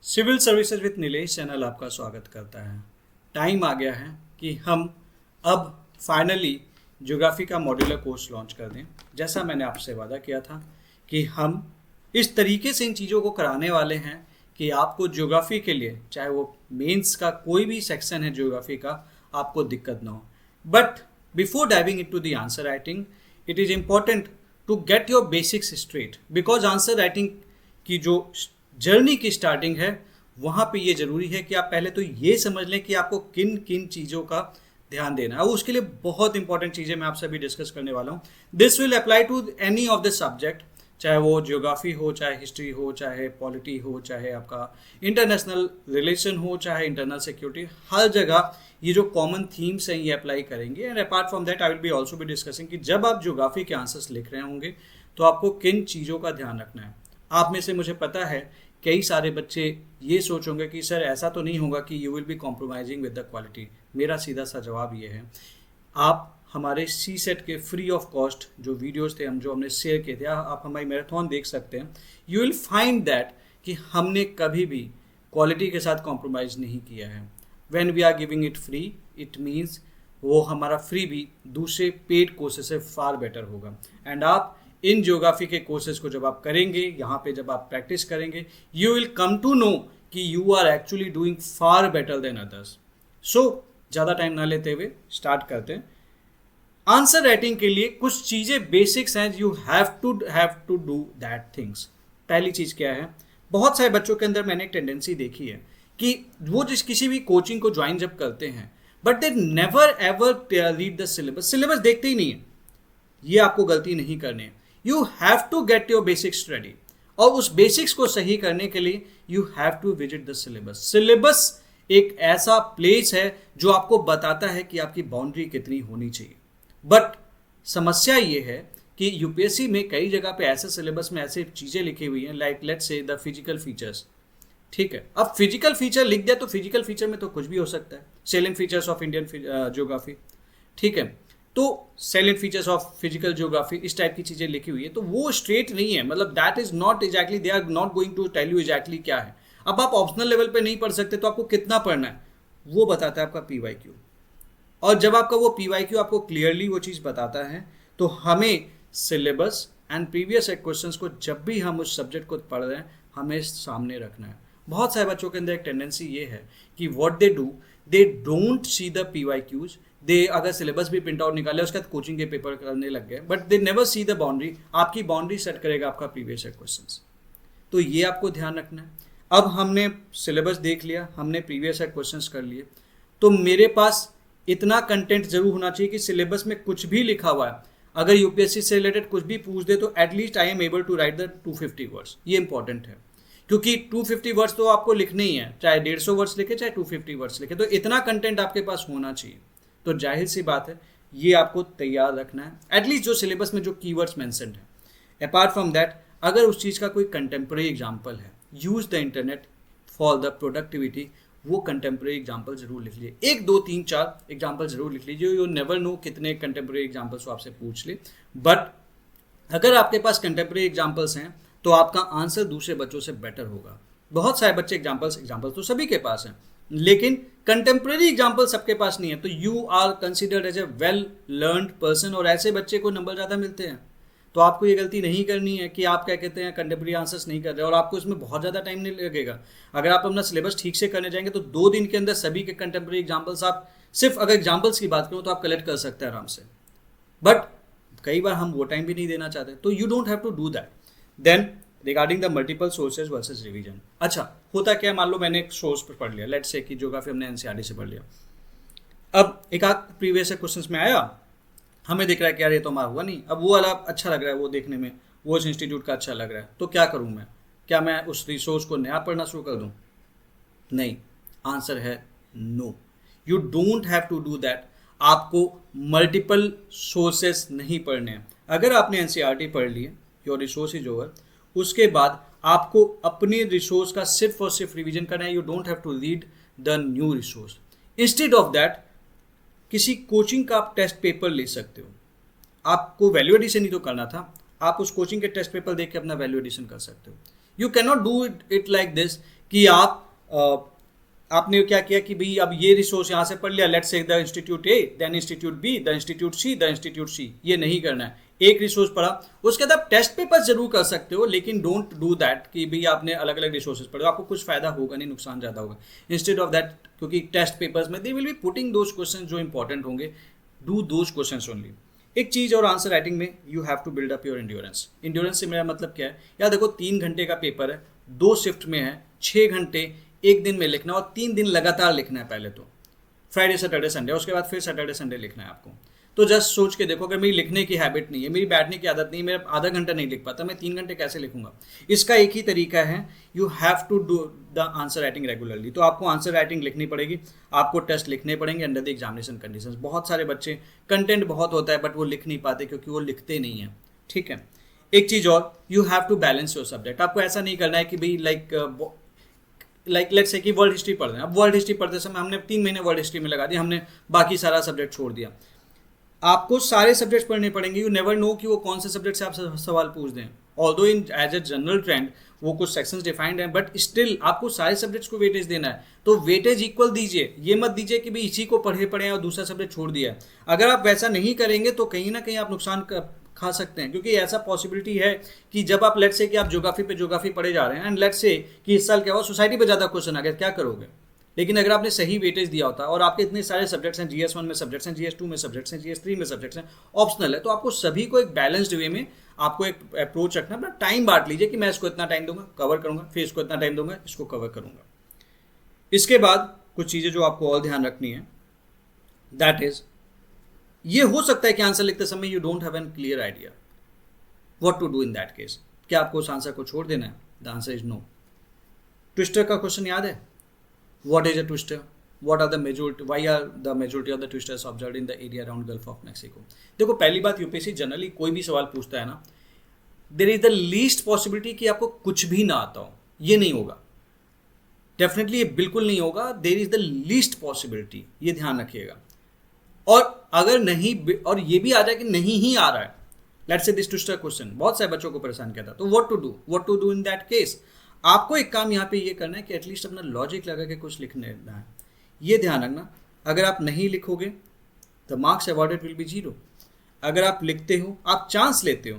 Civil services with Nilesh channel आपका स्वागत करता है। टाइम आ गया है कि हम अब फाइनली ज्योग्राफी का मॉड्यूलर कोर्स लॉन्च कर दें। जैसा मैंने आपसे वादा किया था कि हम इस तरीके से इन चीज़ों को कराने वाले हैं कि आपको ज्योग्राफी के लिए, चाहे वो मेंस का कोई भी सेक्शन है ज्योग्राफी का, आपको दिक्कत ना हो। But before diving into the answer writing, it is important to get your basics straight, because answer writing की जो जर्नी की स्टार्टिंग है वहाँ पे ये ज़रूरी है कि आप पहले तो ये समझ लें कि आपको किन किन चीज़ों का ध्यान देना है। और उसके लिए बहुत इंपॉर्टेंट चीज़ें मैं आपसे अभी डिस्कस करने वाला हूँ। This will apply to any of the subject, चाहे वो ज्योग्राफी हो, चाहे हिस्ट्री हो, चाहे पॉलिटी हो, चाहे आपका इंटरनेशनल रिलेशन हो, चाहे इंटरनल सिक्योरिटी। हर जगह ये जो कॉमन थीम्स हैं ये अप्लाई करेंगे। And apart from that I will be also be discussing कि जब आप ज्योग्राफी के आंसर्स लिख रहे होंगे तो आपको किन चीज़ों का ध्यान रखना है। आप में से मुझे पता है कई सारे बच्चे ये सोचोगे कि सर ऐसा तो नहीं होगा कि you will be compromising with the quality. मेरा सीधा सा जवाब ये है, आप हमारे सी सेट के फ्री ऑफ कॉस्ट जो वीडियोस थे जो हमने शेयर किए थे, आप हमारी मैराथन देख सकते हैं। यू विल फाइंड दैट कि हमने कभी भी क्वालिटी के साथ कॉम्प्रोमाइज़ नहीं किया है। When we are giving it free, it means वो हमारा फ्री भी दूसरे पेड कोर्सेज से फार बेटर होगा। एंड आप इन ज्योग्राफी के कोर्सेज को जब आप करेंगे, यहाँ पे जब आप प्रैक्टिस करेंगे, you will come to know कि you are actually doing far better than others. So ज़्यादा टाइम ना लेते हुए स्टार्ट करते हैं। आंसर राइटिंग के लिए कुछ चीज़ें बेसिक्स हैं, you have to do that things. पहली चीज़ क्या है, बहुत सारे बच्चों के अंदर मैंने एक टेंडेंसी देखी है कि वो किसी भी कोचिंग को ज्वाइन जब करते हैं, but they never ever read the syllabus. Syllabus देखते ही नहीं है। ये आपको गलती नहीं करनी है। You have to get your basics ready, और उस बेसिक्स को सही करने के लिए you have to visit the syllabus. Syllabus एक ऐसा प्लेस है जो आपको बताता है कि आपकी बाउंड्री कितनी होनी चाहिए। बट समस्या ये है कि यूपीएससी में कई जगह पे ऐसे सिलेबस में ऐसे चीज़ें लिखी हुई हैं, like let's say the physical features. ठीक है, अब फिजिकल फीचर लिख दिया तो फिजिकल फीचर में तो कुछ भी हो सकता है। Salient features of Indian geography, ठीक है, तो salient features of physical geography, इस टाइप की चीज़ें लिखी हुई है, तो वो स्ट्रेट नहीं है। मतलब that is not exactly, they are not going to tell you exactly क्या है। अब आप ऑप्शनल लेवल पे नहीं पढ़ सकते तो आपको कितना पढ़ना है वो बताता है आपका पीवाईक्यू। और जब आपका वो पीवाईक्यू आपको क्लियरली वो चीज़ बताता है, तो हमें सिलेबस एंड प्रीवियस क्वेश्चंस को जब भी हम उस सब्जेक्ट को पढ़ रहे हैं हमें सामने रखना है। बहुत सारे बच्चों के अंदर एक टेंडेंसी ये है कि what they do, they don't see the PYQs. They अगर सिलेबस भी प्रिंट आउट निकाले, उसके बाद कोचिंग के पेपर करने लग गए, but they never see the boundary. आपकी बाउंड्री सेट करेगा आपका प्रीवियस क्वेश्चंस, तो ये आपको ध्यान रखना है। अब हमने सिलेबस देख लिया, हमने प्रीवियस क्वेश्चंस कर लिए, तो मेरे पास इतना कंटेंट जरूर होना चाहिए कि सिलेबस में कुछ भी लिखा हुआ है, अगर यूपीएससी से रिलेटेड कुछ भी पूछ दे तो at least I am able to write the 250 words. ये इंपॉर्टेंट है, क्योंकि 250 वर्ड्स तो आपको लिखने ही है, चाहे 150 वर्ड्स लिखे चाहे 250 वर्ड्स लिखे, तो इतना कंटेंट आपके पास होना चाहिए। तो जाहिर सी बात है ये आपको तैयार रखना है, एटलीस्ट जो सिलेबस में जो कीवर्ड्स मेंशन्ड है। अपार्ट फ्रॉम दैट, अगर उस चीज़ का कोई कंटेम्प्रेरी एग्जाम्पल है, use the internet for the productivity, वो कंटेम्प्रेरी एग्जाम्पल जरूर लिख लीजिए। 1 2 3 4 एग्जाम्पल जरूर लिख लीजिए। यू नेवर नो कितने कंटेम्प्रेरी एग्जाम्पल्स आपसे पूछ ले, बट अगर आपके पास कंटेम्प्रेरी एग्जाम्पल्स हैं तो आपका आंसर दूसरे बच्चों से बेटर होगा। बहुत सारे बच्चे एग्जाम्पल्स तो सभी के पास हैं, लेकिन कंटेम्प्रेरी एग्जाम्पल सबके पास नहीं है, तो you are considered as a well learned person, और ऐसे बच्चे को नंबर ज़्यादा मिलते हैं। तो आपको ये गलती नहीं करनी है कि आप क्या कहते हैं कंटेम्प्रेरी आंसर्स नहीं कर रहे, और आपको इसमें बहुत ज़्यादा टाइम नहीं लगेगा। अगर आप अपना सिलेबस ठीक से करने जाएंगे तो 2 दिन के अंदर सभी के कंटेम्प्रेरी एग्जाम्पल्स, आप सिर्फ अगर एग्जाम्पल्स की बात करूँ तो आप कलेक्ट कर सकते हैं आराम से। बट कई बार हम वो टाइम भी नहीं देना चाहते, तो you don't have to do that. Then regarding the multiple sources versus revision, अच्छा होता क्या है, मान लो मैंने एक सोर्स पर पढ़ लिया, लेट्स से कि ज्योग्राफी हमने एनसीईआरटी से पढ़ लिया। अब एक आध प्रीवियस क्वेश्चंस में आया, हमें दिख रहा है कि यार ये तो हमारा हुआ नहीं, अब वो वाला अच्छा लग रहा है, वो देखने में वो इस इंस्टीट्यूट का अच्छा लग रहा है, तो क्या करूँ मैं? क्या मैं उस रिसोर्स को नया पढ़ना शुरू कर दूँ? नहीं, आंसर है no, you don't have to do that. आपको मल्टीपल सोर्सेस नहीं पढ़ने हैं। अगर आपने एनसीईआरटी पढ़ ली है, योर रिसोर्स इज ओवर, उसके बाद आपको अपनी रिसोर्स का सिर्फ और सिर्फ रिवीजन करना है। You don't have to read the new resource. Instead of that किसी कोचिंग का आप टेस्ट पेपर ले सकते हो। आपको वैल्यू एडिशन ही तो करना था, आप उस कोचिंग के टेस्ट पेपर देख के अपना वैल्यू एडिशन कर सकते हो। You can not do it like this कि आपने क्या किया कि भाई अब ये रिसोर्स यहाँ से पढ़ लिया, let's say the institute A, then institute B, the institute C, the institute C, ये नहीं करना है। एक रिसोर्स पढ़ा, उसके बाद आप टेस्ट पेपर जरूर कर सकते हो, लेकिन डोंट डू दैट कि भाई आपने अलग अलग रिसोर्सेज पढ़े, आपको कुछ फायदा होगा नहीं, नुकसान ज़्यादा होगा। इंस्टेड ऑफ दैट, क्योंकि टेस्ट पेपर्स में they will be putting those question जो इंपॉर्टेंट होंगे, डू दोज क्वेश्चन ओनली। एक चीज़ और आंसर राइटिंग में, you have to build up your endurance. Endurance से मेरा मतलब क्या है, यार देखो 3 घंटे का पेपर है, 2 शिफ्ट में है, 6 घंटे एक दिन में लिखना और 3 दिन लगातार लिखना है। पहले तो फ्राइडे सैटरडे संडे, उसके बाद फिर सैटरडे संडे लिखना है आपको। तो जस्ट सोच के देखो, अगर मेरी लिखने की हैबिट नहीं है, मेरी बैठने की आदत नहीं है, मेरा आधा घंटा नहीं लिख पाता, मैं 3 घंटे कैसे लिखूंगा? इसका एक ही तरीका है, you have to do the answer writing regularly. तो आपको आंसर राइटिंग लिखनी पड़ेगी, आपको टेस्ट लिखने पड़ेंगे अंडर द एग्जामिनेशन कंडीशंस। बहुत सारे बच्चे, कंटेंट बहुत होता है बट वो लिख नहीं पाते क्योंकि वो लिखते नहीं है, ठीक है। एक चीज़ और, you have to balance your subject. आपको ऐसा नहीं करना है कि भाई लाइक लेट्स से कि वर्ल्ड हिस्ट्री पढ़ रहे हैं, अब वर्ल्ड हिस्ट्री पढ़ते समय हमने 3 महीने वर्ल्ड हिस्ट्री में लगा दिया, हमने बाकी सारा सब्जेक्ट छोड़ दिया। आपको सारे सब्जेक्ट पढ़ने पड़ेंगे। यू नेवर नो कि वो कौन से सब्जेक्ट से आप सवाल पूछ दें। Although in as a general trend वो कुछ सेक्शंस डिफाइंड हैं, बट स्टिल आपको सारे सब्जेक्ट्स को वेटेज देना है। तो वेटेज इक्वल दीजिए, ये मत दीजिए कि भाई इसी को पढ़े और दूसरा सब्जेक्ट छोड़ दिया है। अगर आप वैसा नहीं करेंगे तो कहीं ना कहीं आप नुकसान खा सकते हैं, क्योंकि ऐसा पॉसिबिलिटी है कि जब आप लेट्स से कि आप ज्योग्राफी पढ़े जा रहे हैं एंड लेट्स से कि इस साल क्या हुआ, सोसाइटी पे ज़्यादा क्वेश्चन आ गया, क्या करोगे? लेकिन अगर आपने सही वेटेज दिया होता और आपके इतने सारे सब्जेक्ट्स हैं, GS1 में सब्जेक्ट्स हैं, GS2 में सब्जेक्ट्स हैं, GS3 में सब्जेक्ट्स हैं, ऑप्शनल है, तो आपको सभी को एक बैलेंस्ड वे में आपको एक अप्रोच रखना। अपना टाइम बांट लीजिए कि मैं इसको इतना टाइम दूंगा, कवर करूंगा, फिर इसको इतना टाइम दूंगा, इसको कवर करूंगा। इसके बाद कुछ चीज़ें जो आपको और ध्यान रखनी है, दैट इज, ये हो सकता है कि आंसर लिखते समय you don't have an clear idea what to do in that case. क्या आपको उस आंसर को छोड़ देना है? The answer is no. Twister का क्वेश्चन याद है? What is a twister? What are the majority? Why are the majority of the twisters observed in the area around Gulf of Mexico? देखो, पहली बात, यूपीएससी जनरली कोई भी सवाल पूछता है ना, there is the least possibility कि आपको कुछ भी ना आता हो। ये नहीं होगा, डेफिनेटली ये बिल्कुल नहीं होगा। There is the least possibility, ये ध्यान रखिएगा। और अगर नहीं, और ये भी आ जाए कि नहीं ही आ रहा है, let's say this twister question बहुत सारे बच्चों को परेशान किया था, तो what to do in that case? आपको एक काम यहाँ पे ये करना है कि एटलीस्ट अपना लॉजिक लगा के कुछ लिखने है। ये ध्यान रखना, अगर आप नहीं लिखोगे the marks awarded will be 0। अगर आप लिखते हो, आप चांस लेते हो,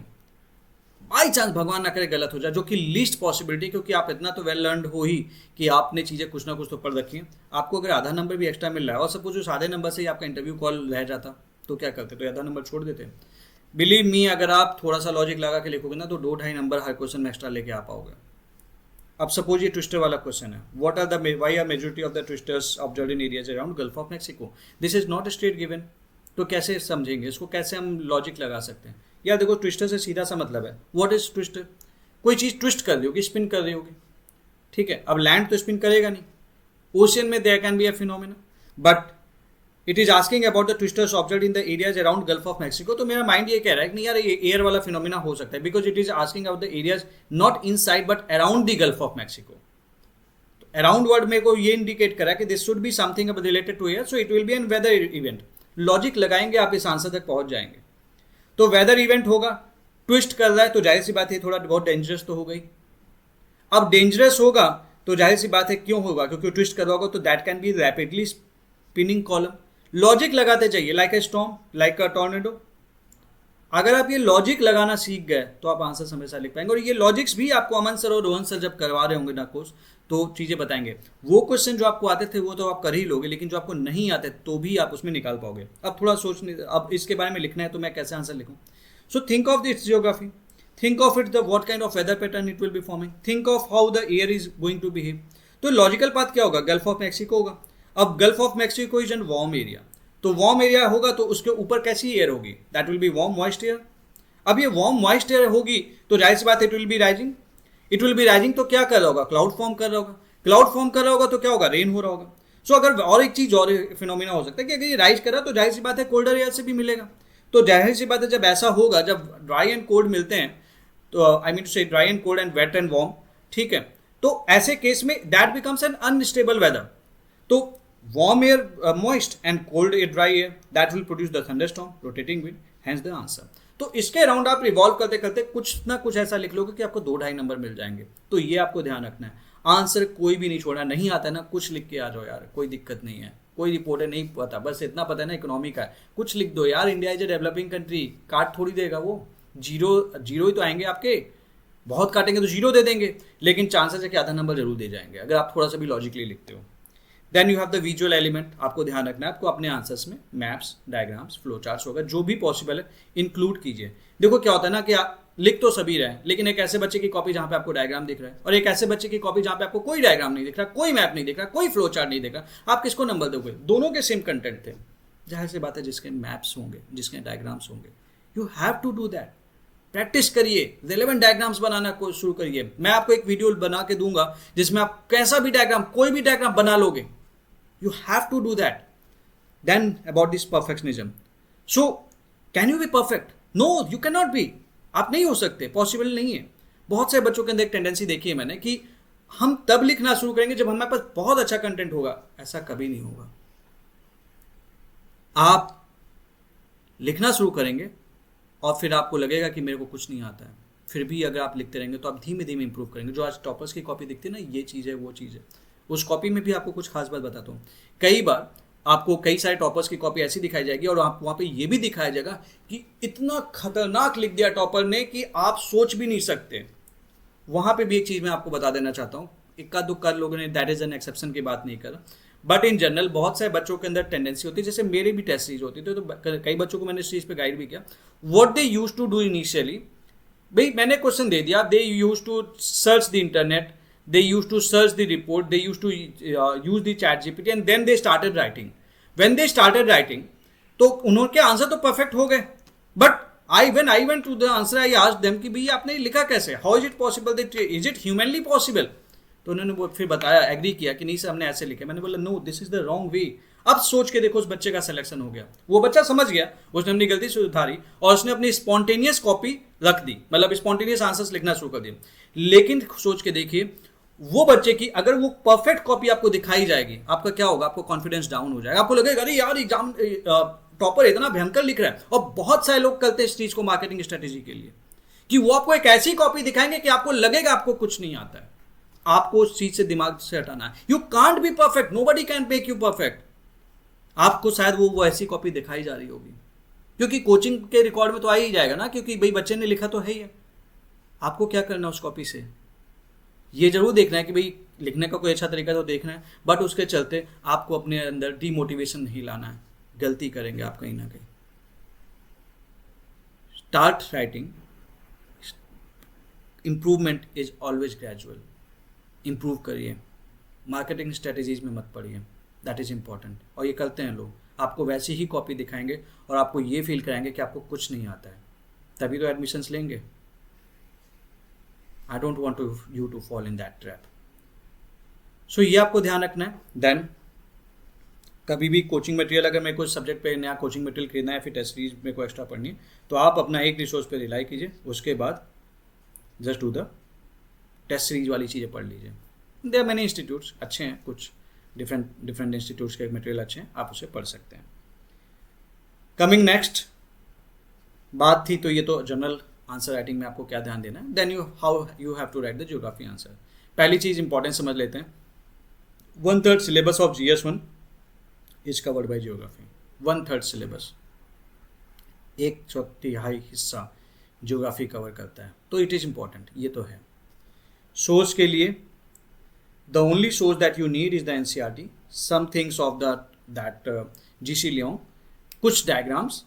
बाई चांस भगवान ना करे गलत हो जाए, जो कि लीस्ट पॉसिबिलिटी, क्योंकि आप इतना तो वेल लर्नड हो ही कि आपने चीज़ें कुछ ना कुछ तो पढ़ रखी हैं। आपको अगर आधा नंबर भी एक्स्ट्रा मिल रहा है और सपोज उस आधे नंबर से ही आपका इंटरव्यू कॉल रह जाता, तो क्या करते? तो आधा नंबर छोड़ देते। बिलीव मी, अगर आप थोड़ा सा लॉजिक लगा के लिखोगे ना, तो 2-2.5 नंबर हर क्वेश्चन में एक्स्ट्रा लेके आ पाओगे। अब सपोज ये ट्विस्टर वाला क्वेश्चन है, what are the why are majority of the twisters observed in areas around Gulf of Mexico? This is not straight given. तो कैसे समझेंगे इसको? कैसे हम लॉजिक लगा सकते हैं? या देखो, ट्विस्टर से सीधा सा मतलब है, व्हाट इज ट्विस्टर? कोई चीज़ ट्विस्ट कर रही होगी, स्पिन कर रही होगी, ठीक है। अब लैंड तो स्पिन करेगा नहीं, ओशियन में there can be a phenomena, but it is asking about the twisters observed in the areas around Gulf of Mexico. तो मेरा माइंड ये कह रहा है कि नहीं यार, ये एयर वाला फिनोमेना हो सकता है, because it is asking about the areas not in side but around the Gulf of Mexico. Around word मेरे को ये इंडिकेट करा कि this should be something related to air, so it will be an weather event. Logic लगाएंगे, आप इस answer तक पहुंच जाएंगे। तो वेदर इवेंट होगा, ट्विस्ट कर रहा है, तो जाहिर सी बात है थोड़ा बहुत डेंजरस तो हो गई। अब डेंजरस होगा तो जाहिर सी बात है क्यों होगा? क्योंकि ट्विस्ट कर रहा होगा, तो that can be rapidly spinning column. Logic लगाते जाइए, like a storm, like a tornado. अगर आप ये लॉजिक लगाना सीख गए तो आप आंसर हमेशा लिख पाएंगे। और ये लॉजिक्स भी आपको अमन सर और रोहन सर जब करवा रहे होंगे ना कोर्स, तो चीज़ें बताएंगे। वो क्वेश्चन जो आपको आते थे वो तो आप कर ही लोगे, लेकिन जो आपको नहीं आते तो भी आप उसमें निकाल पाओगे। अब थोड़ा सोचने, अब इसके बारे में लिखना है तो मैं कैसे आंसर लिखूँ? So think of this geography, think of it the what kind of weather pattern it will be forming, think of how the air is going to behave. तो लॉजिकल पाथ क्या होगा? गल्फ ऑफ मैक्सिको होगा। अब Gulf of Mexico is an warm area, तो warm area होगा तो उसके ऊपर कैसी एयर होगी? That will be warm moist air. अब ये वार्म मॉइस्ट एयर होगी तो जाहिर सी बात it will B rising. It will B rising तो क्या कर रहा होगा? क्लाउड फॉर्म कर रहा होगा। क्लाउड फॉर्म कर रहा होगा तो क्या होगा? रेन हो रहा होगा। सो अगर और एक चीज और फिनोमिना हो सकता है कि अगर ये राइज कर रहा है तो जाहिर सी बात है कोल्डर एयर से भी मिलेगा। तो जाहिर सी बात है जब ऐसा होगा, जब ड्राई एंड कोल्ड मिलते हैं, तो I mean to say dry and cold and wet and warm, ठीक है, तो ऐसे केस में that becomes an unstable weather. तो warm air moist and cold air dry air, that will produce the thunderstorm, rotating wind, hence the answer। तो इसके around आप revolve करते करते कुछ ना कुछ ऐसा लिख लोगे कि आपको 2-2.5 नंबर मिल जाएंगे। तो ये आपको ध्यान रखना है। आंसर कोई भी नहीं छोड़ना, नहीं आता है ना कुछ लिख के आ जाओ यार, कोई दिक्कत नहीं है, कोई रिपोर्ट है नहीं पता, बस इतना पता है ना इकोनॉमी का है, कुछ लिख दो यार। India is a developing country, काट थोड़ी देगा वो, जीरो जीरो ही तो आएंगे आपके, बहुत काटेंगे तो जीरो दे देंगे, लेकिन चांसेस है कि आधा नंबर जरूर दे जाएंगे अगर आप थोड़ा सा भी लॉजिकली लिखते हो। Then you have the visual element, आपको ध्यान रखना है, आपको अपने आंसर्स में मैप्स, डायग्राम्स, फ्लो चार्ट्स होगा, जो भी पॉसिबल है इंक्लूड कीजिए। देखो क्या होता है ना कि आप लिख तो सभी रहे हैं, लेकिन एक ऐसे बच्चे की कॉपी जहां पे आपको डायग्राम दिख रहा है, और एक ऐसे बच्चे की कॉपी जहां पे आपको कोई डायग्राम नहीं दिख रहा, कोई मैप नहीं दिख रहा, कोई फ्लो चार्ट नहीं दिख रहा, आप किसको नंबर दोगे? दोनों के सेम कंटेंट थे, जाहिर सी बात है जिसके मैप्स होंगे, जिसके डायग्राम्स होंगे, you have to do that. Practice करिए, रिलेवेंट डायग्राम्स बनाना को शुरू करिए। मैं आपको एक वीडियो बना के दूंगा जिसमें आप कैसा भी डायग्राम, कोई भी डायग्राम बना लोगे। You have to do that. Then about this perfectionism. So, can you be perfect? No, you cannot be. आप नहीं हो सकते, पॉसिबल नहीं है। बहुत से बच्चों के अंदर एक टेंडेंसी देखी है मैंने कि हम तब लिखना शुरू करेंगे जब हमारे पास बहुत अच्छा कंटेंट होगा। ऐसा कभी नहीं होगा। आप लिखना शुरू करेंगे और फिर आपको लगेगा कि मेरे को कुछ नहीं आता है, फिर भी अगर आप लिखते रहेंगे तो आप धीमे धीमे इंप्रूव करेंगे। जो आज टॉपर्स की कॉपी दिखती है ना, ये चीज़ है वो चीज़ है। उस कॉपी में भी आपको कुछ खास बात बताता हूँ। कई बार आपको कई सारे टॉपर्स की कॉपी ऐसी दिखाई जाएगी और आप वहाँ पे ये भी दिखाया जाएगा कि इतना खतरनाक लिख दिया टॉपर ने कि आप सोच भी नहीं सकते। वहाँ पे भी एक चीज़ मैं आपको बता देना चाहता हूँ, इक्का दुक्का लोगों ने, दैट इज एन एक्सेप्शन की बात नहीं कर, बट इन जनरल बहुत सारे बच्चों के अंदर टेंडेंसी होती है, जैसे मेरी भी टेस्ट सीरीज होती थी, तो कई बच्चों को मैंने इस चीज़ पे गाइड भी किया। What they use to do initially, भाई मैंने क्वेश्चन दे दिया, they use to search the internet, they used to search the report, they used to use the chat GPT and then they started writing. When they started writing, तो उनके answer तो perfect हो गए, but when I went to the answer, I asked them कि भैया आपने लिखा कैसे, how is it possible, that is it humanly possible? तो उन्होंने फिर बताया, एग्री किया कि नहीं सर हमने ऐसे लिखे। मैंने बोला no, this is the wrong way. अब सोच के देखो, उस बच्चे का सिलेक्शन हो गया, वो बच्चा समझ गया, उसने अपनी गलती सुधारी और उसने अपनी स्पॉन्टेनियस कॉपी रख दी, मतलब स्पॉन्टेनियस आंसर्स लिखना शुरू कर दिया। लेकिन सोच के देखिए, वो बच्चे की अगर वो परफेक्ट कॉपी आपको दिखाई जाएगी, आपका क्या होगा, आपको कॉन्फिडेंस डाउन हो जाएगा, आपको लगेगा अरे यार एग्जाम टॉपर इतना भयंकर लिख रहा है। और बहुत सारे लोग करते हैं इस चीज को मार्केटिंग स्ट्रेटेजी के लिए कि वो आपको एक ऐसी कॉपी दिखाएंगे कि आपको लगेगा आपको कुछ नहीं आता है। आपको उस चीज से दिमाग से हटाना है। You can't be perfect, nobody can make you perfect. आपको शायद वो ऐसी कॉपी दिखाई जा रही होगी, क्योंकि कोचिंग के रिकॉर्ड में तो आ ही जाएगा ना, क्योंकि भाई बच्चे ने लिखा तो है ही। आपको क्या करना है उस कॉपी से, ये जरूर देखना है कि भाई लिखने का कोई अच्छा तरीका तो देखना है, बट उसके चलते आपको अपने अंदर डीमोटिवेशन नहीं लाना है। गलती करेंगे आप कहीं ना कहीं। Start writing, improvement is always gradual. Improve करिए, मार्केटिंग स्ट्रेटेजीज में मत पड़िए, दैट इज इंपॉर्टेंट। और ये करते हैं लोग, आपको वैसी ही कॉपी दिखाएंगे और आपको ये फील कराएंगे कि आपको कुछ नहीं आता है, तभी तो एडमिशन्स लेंगे। I don't want you to fall in that trap. So ये आपको ध्यान रखना है। देन कभी भी कोचिंग मटेरियल, अगर मेरे को सब्जेक्ट पे नया कोचिंग मटेरियल खरीदना है, फिर टेस्ट सीरीज मेरे को एक्स्ट्रा पढ़नी है, तो आप अपना एक रिसोर्स पे रिलाई कीजिए, उसके बाद just do the test series वाली चीज़ें पढ़ लीजिए। देयर आर मेनी इंस्टीट्यूट्स अच्छे हैं, कुछ डिफरेंट इंस्टीट्यूट्स के मटेरियल अच्छे हैं, आप उसे पढ़ सकते हैं। कमिंग नेक्स्ट बात थी, तो ये तो जनरल आंसर राइटिंग में आपको क्या ध्यान देना है। Then how you have to write the geography answer. पहली चीज इंपॉर्टेंट समझ लेते हैं, 1/3 syllabus of GS1 is covered by geography. 1/3 syllabus, 1/4 हिस्सा ज्योग्राफी कवर करता है, तो इट इज इंपॉर्टेंट, ये तो है। सोर्स के लिए the only source that you need is the NCERT, some things of that GC Leong, कुछ डायग्राम्स,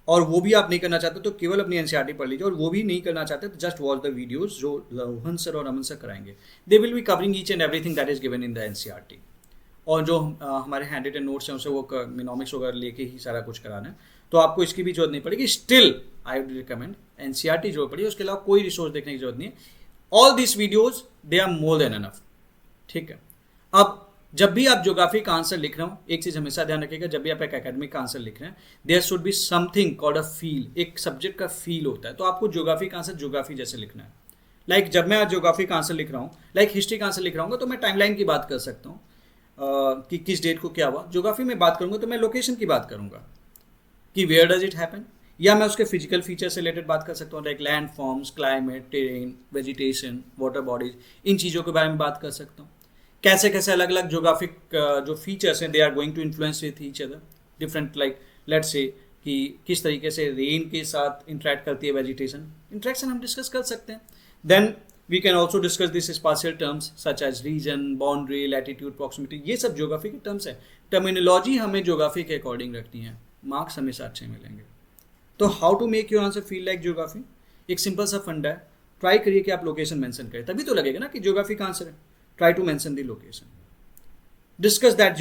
और वो भी आप नहीं करना चाहते तो केवल अपनी NCERT पढ़ लीजिए, और वो भी नहीं करना चाहते तो जस्ट वॉच द वीडियोस जो रोहन सर और अमन सर कराएंगे। दे will be covering each and everything that is given in the NCERT। और जो हमारे हैंड रिटन नोट्स हैं उसे वो मिनोमिक्स वगैरह लेके ही सारा कुछ कराना है, तो आपको इसकी भी जरूरत नहीं पड़ेगी। Still I would recommend NCERT जो पढ़िए, उसके अलावा कोई रिसोर्स देखने की जरूरत नहीं है। All this videos they are more than enough, ठीक है। अब जब भी आप ज्योग्राफी का आंसर लिख रहे हो, एक चीज हमेशा ध्यान रखिएगा, जब भी आप एक एकेडमिक का आंसर लिख रहे हैं, there should be something called a feel. एक सब्जेक्ट का फील होता है, तो आपको ज्योग्राफी का आंसर ज्योग्राफी जैसे लिखना है। लाइक जब मैं आज ज्योग्राफी का आंसर लिख रहा हूँ, लाइक हिस्ट्री का आंसर लिख रहा हूँ, तो मैं टाइमलाइन की बात कर सकता हूँ कि किस डेट को क्या हुआ। ज्योग्राफी में बात करूंगा तो मैं लोकेशन की बात करूंगा कि वेयर डज इट हैपन, या मैं उसके फिजिकल फीचर से रिलेटेड बात कर सकता हूँ, like land forms, climate, terrain, vegetation, water bodies, इन चीज़ों के बारे में बात कर सकता हूँ। कैसे कैसे अलग अलग जोग्राफिक जो फीचर्स हैं they are going to influence with each other different, like let's say कि किस तरीके से रेन के साथ इंटरेक्ट करती है वेजिटेशन, इंटरेक्शन हम डिस्कस कर सकते हैं। Then we can also discuss this spatial terms such as region, boundary, latitude, proximity, ये सब ज्योग्राफी के टर्म्स हैं। टर्मिनोलॉजी हमें ज्योग्राफी के अकॉर्डिंग रखनी है, मार्क्स हमेशा अच्छे मिलेंगे। तो how to make your answer feel like geography, एक सिंपल सा फंडा है, ट्राई करिए कि आप लोकेशन मेंशन करें, तभी तो लगेगा ना कि ज्योग्राफी का आंसर है। Try to mention the location, discuss that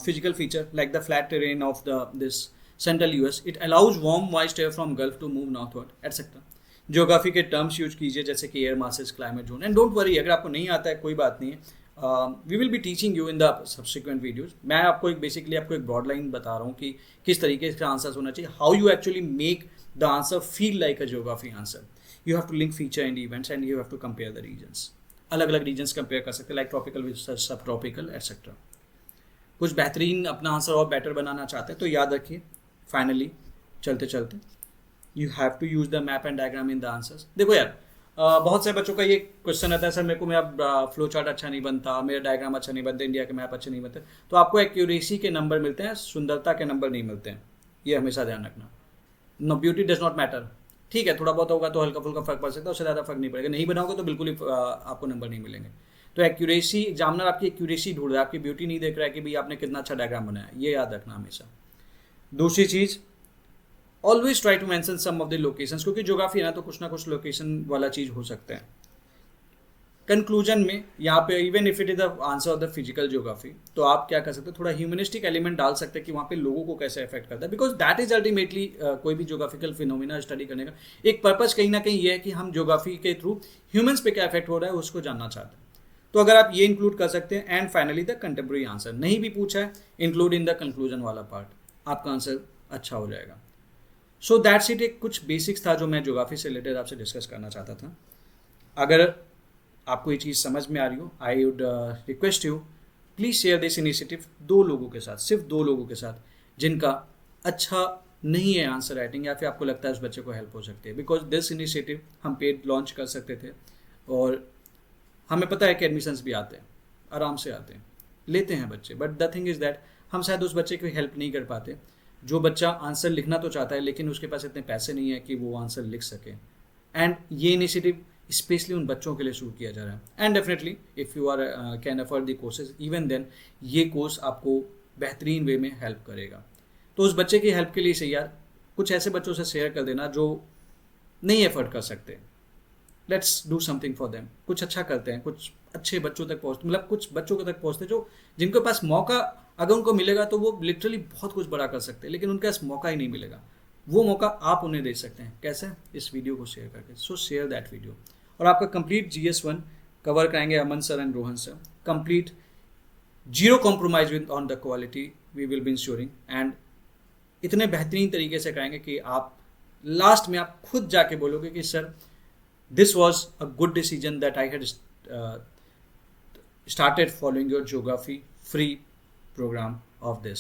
physical feature like the flat terrain of this central US. It allows warm moist air from Gulf to move northward, etc. Geography के terms use कीजिए जैसे कि air masses, climate zone, and don't worry अगर आपको नहीं आता है कोई बात नहीं है, we will be teaching you in the subsequent videos. मैं आपको एक बेसिकली आपको एक ब्रॉड लाइन बता रहा हूँ कि किस तरीके से आंसर होना चाहिए, how you actually make the answer feel like a geography answer. You have to link feature and events and you have to compare the regions, अलग अलग रीजन्स कंपेयर कर सकते हैं, like tropical with subtropical etcetera. कुछ बेहतरीन अपना answer और better बनाना चाहते हैं तो याद रखिए, फाइनली चलते चलते you have to use the map and diagram in the answers. देखो यार, बहुत से बच्चों का ये क्वेश्चन रहता है, सर मेरे को मेरा फ्लो चार्ट अच्छा नहीं बनता, मेरा डायग्राम अच्छा नहीं बनता, इंडिया के मैप अच्छे नहीं बनते, तो आपको एक्यूरेसी के नंबर मिलते हैं, सुंदरता के नंबर नहीं मिलते हैं, ये हमेशा ध्यान रखना। No, beauty does not matter, ठीक है थोड़ा बहुत होगा तो हल्का फुल्का फर्क पड़ सकता है, उससे ज़्यादा फर्क नहीं पड़ेगा, नहीं बनाओगे तो बिल्कुल ही आपको नंबर नहीं मिलेंगे। तो एक्यूरेसी, एग्जामिनर आपकी एक्यूरेसी ढूंढ रहा है, आपकी ब्यूटी नहीं देख रहा है कि भाई आपने कितना अच्छा डायग्राम बनाया, ये याद रखना हमेशा। दूसरी चीज़, always try to mention some of the locations, क्योंकि ज्योग्राफी है ना तो कुछ ना कुछ लोकेशन वाला चीज़ हो सकता है। कंक्लूजन में यहाँ पे even if it is the answer of the physical geography, तो आप क्या कर सकते हैं, थोड़ा ह्यूमनिस्टिक एलिमेंट डाल सकते हैं कि वहाँ पे लोगों को कैसे अफेक्ट करता है, बिकॉज दैट इज अल्टीमेटली कोई भी ज्योग्राफिकल फिनोमिना स्टडी करने का एक पर्पज कहीं ना कहीं ये है कि हम ज्योग्राफी के थ्रू ह्यूमन्स पे क्या इफेक्ट हो रहा है उसको जानना चाहते हैं। तो अगर आप ये इंक्लूड कर सकते हैं, and finally the contemporary answer, नहीं भी पूछा है इंक्लूड इन द कंक्लूजन वाला पार्ट, आपका आंसर अच्छा हो जाएगा। सो दैट्स इट, एक कुछ बेसिक्स था जो मैं ज्योग्राफी से रिलेटेड आपसे डिस्कस करना चाहता था। अगर आपको ये चीज़ समझ में आ रही हो, I would request you please share this initiative 2 लोगों के साथ, सिर्फ 2 लोगों के साथ जिनका अच्छा नहीं है आंसर राइटिंग, या फिर आपको लगता है उस बच्चे को हेल्प हो सकती है, बिकॉज दिस इनिशिएटिव हम पेड लॉन्च कर सकते थे और हमें पता है कि एडमिशन्स भी आते हैं, आराम से आते हैं, लेते हैं बच्चे, but the thing is that हम शायद उस बच्चे की हेल्प नहीं कर पाते जो बच्चा आंसर लिखना तो चाहता है लेकिन उसके पास इतने पैसे नहीं है कि वो आंसर लिख सके। एंड ये इनिशिएटिव स्पेशली उन बच्चों के लिए शुरू किया जा रहा है। And definitely if you are can afford the courses, even then ये कोर्स आपको बेहतरीन वे में हेल्प करेगा। तो उस बच्चे की हेल्प के लिए सही यार कुछ ऐसे बच्चों से शेयर कर देना जो नहीं एफर्ट कर सकते। Let's do something for them, कुछ अच्छा करते हैं, कुछ अच्छे बच्चों तक पहुँचते, मतलब कुछ बच्चों तक पहुँचते जो जिनके पास मौका अगर उनको मिलेगा तो वो लिटरली बहुत कुछ बड़ा कर सकते हैं, लेकिन उनके पास मौका ही नहीं मिलेगा। वो मौका आप उन्हें दे सकते हैं, कैसे? इस वीडियो को शेयर करके। So share that video. और आपका कंप्लीट GS1 कवर कराएंगे Aman sir and Rohan sir, complete, zero compromise with on the quality we will be ensuring, and इतने बेहतरीन तरीके से कराएंगे कि आप लास्ट में आप खुद जाके बोलोगे कि sir this was a good decision that I had started following your geography free program of this.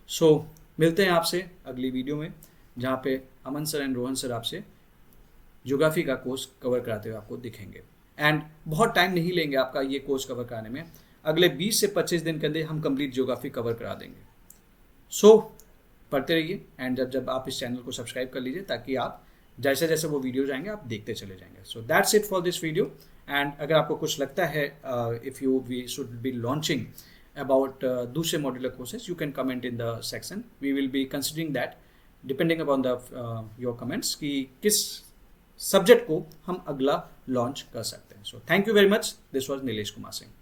So मिलते हैं आपसे अगली वीडियो में जहाँ पे Aman sir and Rohan sir आपसे ज्योग्राफी का कोर्स कवर कराते हुए आपको दिखेंगे। एंड बहुत टाइम नहीं लेंगे आपका ये कोर्स कवर कराने में, अगले 20 से 25 दिन के अंदर हम कंप्लीट ज्योग्राफी कवर करा देंगे। सो पढ़ते रहिए, एंड जब आप इस चैनल को सब्सक्राइब कर लीजिए ताकि आप जैसे जैसे वो वीडियोज आएंगे आप देखते चले जाएंगे। So that's it for this video. And अगर आपको कुछ लगता है if you we should be launching about दूसरे modular courses, you can comment in the section. We will be considering that depending upon the your comments कि किस subject को हम अगला launch कर सकते हैं. So thank you very much. This was Nilesh Kumar Singh.